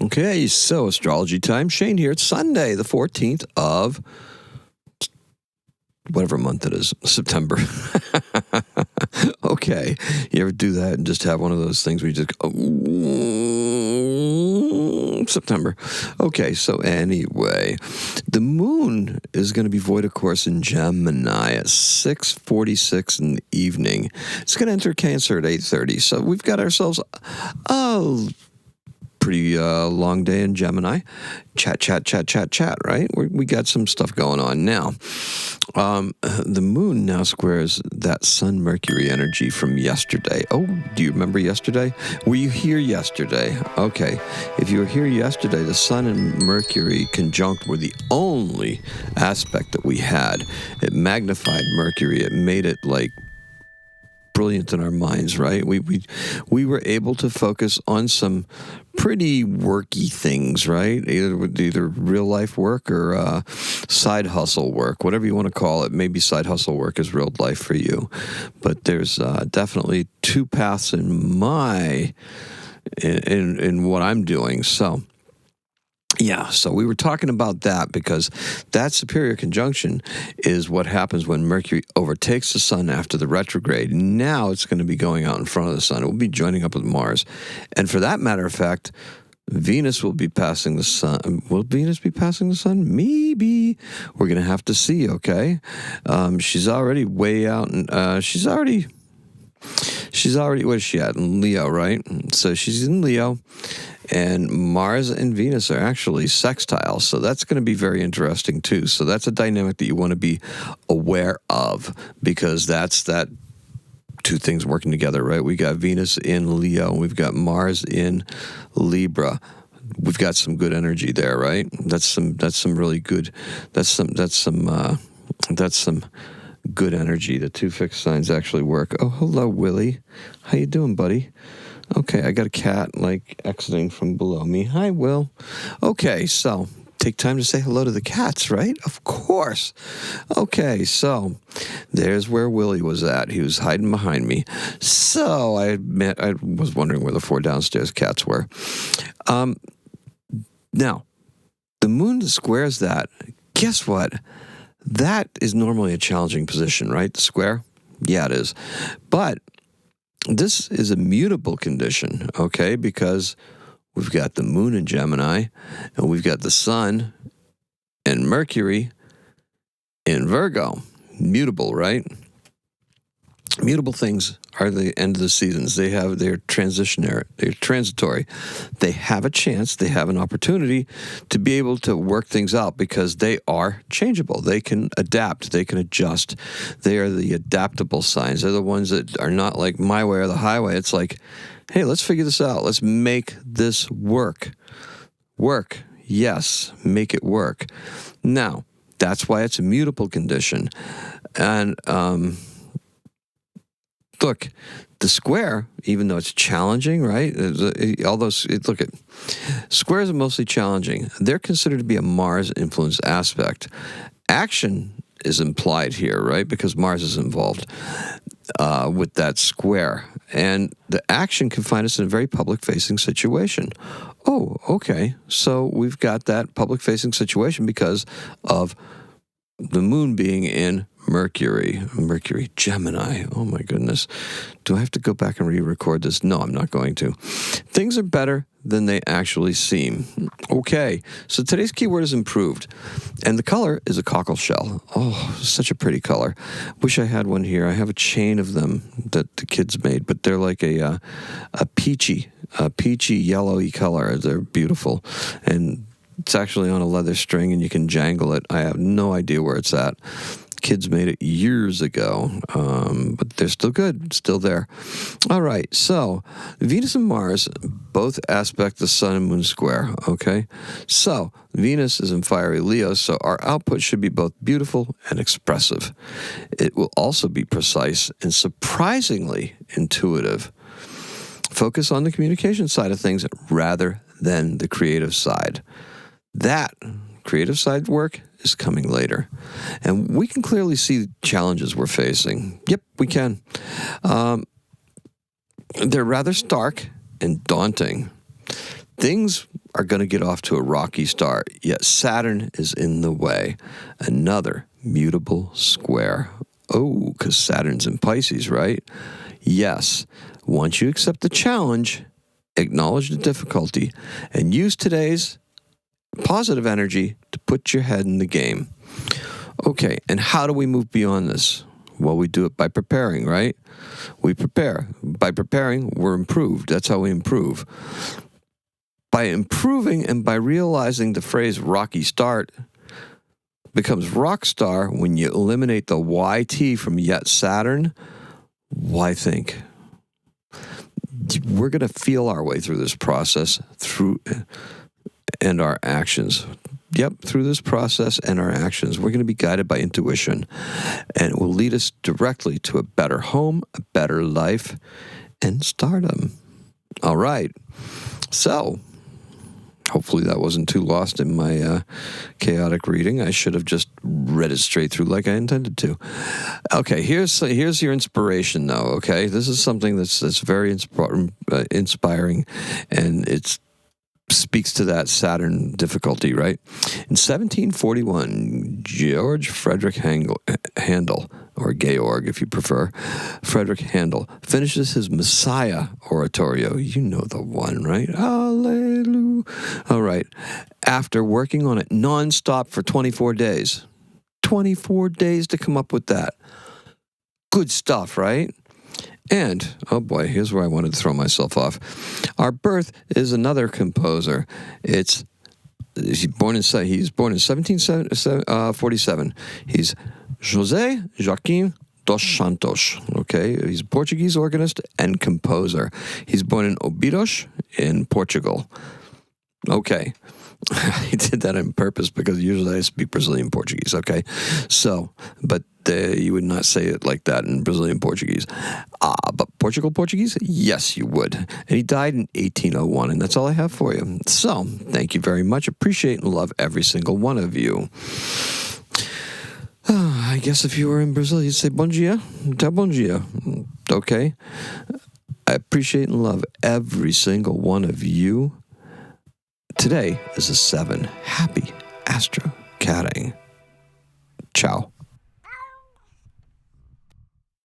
Okay, so astrology time. Shane here. It's Sunday, the 14th of whatever month it is, September. Okay, you ever do that and just have one of those things where you just go, September. Okay, so anyway, the moon is going to be void of course in Gemini at 6:46 in the evening. It's going to enter Cancer at 8:30. So we've got ourselves a pretty long day in Gemini. Chat, right? We got some stuff going on now. The moon now squares that Sun-Mercury energy from yesterday. Oh, do you remember yesterday? Were you here yesterday? Okay. If you were here yesterday, the Sun and Mercury conjunct were the only aspect that we had. It magnified Mercury. It made it like brilliant in our minds, right? We were able to focus on some pretty worky things, right? Either real life work or side hustle work, whatever you want to call it. Maybe side hustle work is real life for you, but there's definitely two paths in what I'm doing. So. Yeah, so we were talking about that because that superior conjunction is what happens when Mercury overtakes the Sun after the retrograde. Now it's going to be going out in front of the Sun. It will be joining up with Mars. And for that matter of fact, Venus will be passing the Sun. Will Venus be passing the Sun? Maybe. We're going to have to see, okay? She's already way out, and she's already, where's she at? In Leo, right? So she's in Leo. And Mars and Venus are actually sextiles, so that's going to be very interesting too. So that's a dynamic that you want to be aware of because that's that two things working together, right? We got Venus in Leo, we've got Mars in Libra. We've got some good energy there, right? That's some really good. That's some good energy. The two fixed signs actually work. Oh, hello, Willie. How you doing, buddy? Okay, I got a cat, like, exiting from below me. Hi, Will. Okay, so take time to say hello to the cats, right? Of course. Okay, so there's where Willie was at. He was hiding behind me. So I was wondering where the four downstairs cats were. Now, the moon squares that. Guess what? That is normally a challenging position, right? The square? Yeah, it is. But this is a mutable condition, okay, because we've got the moon in Gemini, and we've got the Sun and Mercury in Virgo. Mutable, right? Mutable things are the end of the seasons. They're transitory. They have a chance, they have an opportunity to be able to work things out because they are changeable. They can adapt, they can adjust. They are the adaptable signs. They're the ones that are not like my way or the highway. It's like, hey, let's figure this out. Let's make this work. Work, yes, make it work. Now, that's why it's a mutable condition. And, look, the square, even though it's challenging, right? Squares are mostly challenging. They're considered to be a Mars-influenced aspect. Action is implied here, right? Because Mars is involved with that square. And the action can find us in a very public-facing situation. Oh, okay. So we've got that public-facing situation because of the moon being in Mercury, Gemini. Oh my goodness. Do I have to go back and re-record this? No, I'm not going to. Things are better than they actually seem. Okay, so today's keyword is improved. And the color is a cockle shell. Oh, such a pretty color. Wish I had one here. I have a chain of them that the kids made, but they're like a peachy yellowy color. They're beautiful. And it's actually on a leather string and you can jangle it. I have no idea where it's at. Kids made it years ago, but they're still good, still there. All right, so Venus and Mars both aspect the Sun and Moon square, okay? So Venus is in fiery Leo, so our output should be both beautiful and expressive. It will also be precise and surprisingly intuitive. Focus on the communication side of things rather than the creative side. That creative side work is coming later. And we can clearly see the challenges we're facing. Yep, we can. They're rather stark and daunting. Things are going to get off to a rocky start, yet Saturn is in the way. Another mutable square. Oh, because Saturn's in Pisces, right? Yes. Once you accept the challenge, acknowledge the difficulty, and use today's positive energy to put your head in the game. Okay, and how do we move beyond this? Well, we do it by preparing, right? We prepare. By preparing, we're improved. That's how we improve. By improving and by realizing the phrase rocky start becomes rock star when you eliminate the YT from yet Saturn, why think? We're going to feel our way through this process and our actions. Yep, through this process and our actions, we're going to be guided by intuition, and it will lead us directly to a better home, a better life, and stardom. All right. So, hopefully that wasn't too lost in my chaotic reading. I should have just read it straight through like I intended to. Okay, here's your inspiration, though, okay? This is something that's very inspiring, and it speaks to that Saturn difficulty, right? In 1741, George Frederick Handel, or Georg if you prefer, Frederick Handel, finishes his Messiah oratorio. You know the one, right? Hallelujah. All right. After working on it nonstop for 24 days. 24 days to come up with that. Good stuff, right? And, oh boy, here's where I wanted to throw myself off. Our birth is another composer. He's born in 1747. He's José Joaquim dos Santos, okay? He's a Portuguese organist and composer. He's born in Obidos in Portugal. Okay. I did that on purpose because usually I speak Brazilian Portuguese, okay? So, but you would not say it like that in Brazilian Portuguese. But Portugal Portuguese? Yes, you would. And he died in 1801, and that's all I have for you. So, thank you very much. Appreciate and love every single one of you. I guess if you were in Brazil, you'd say bom dia. Tá bom dia. Okay? I appreciate and love every single one of you. Today is a 7. Happy astro-catting. Ciao.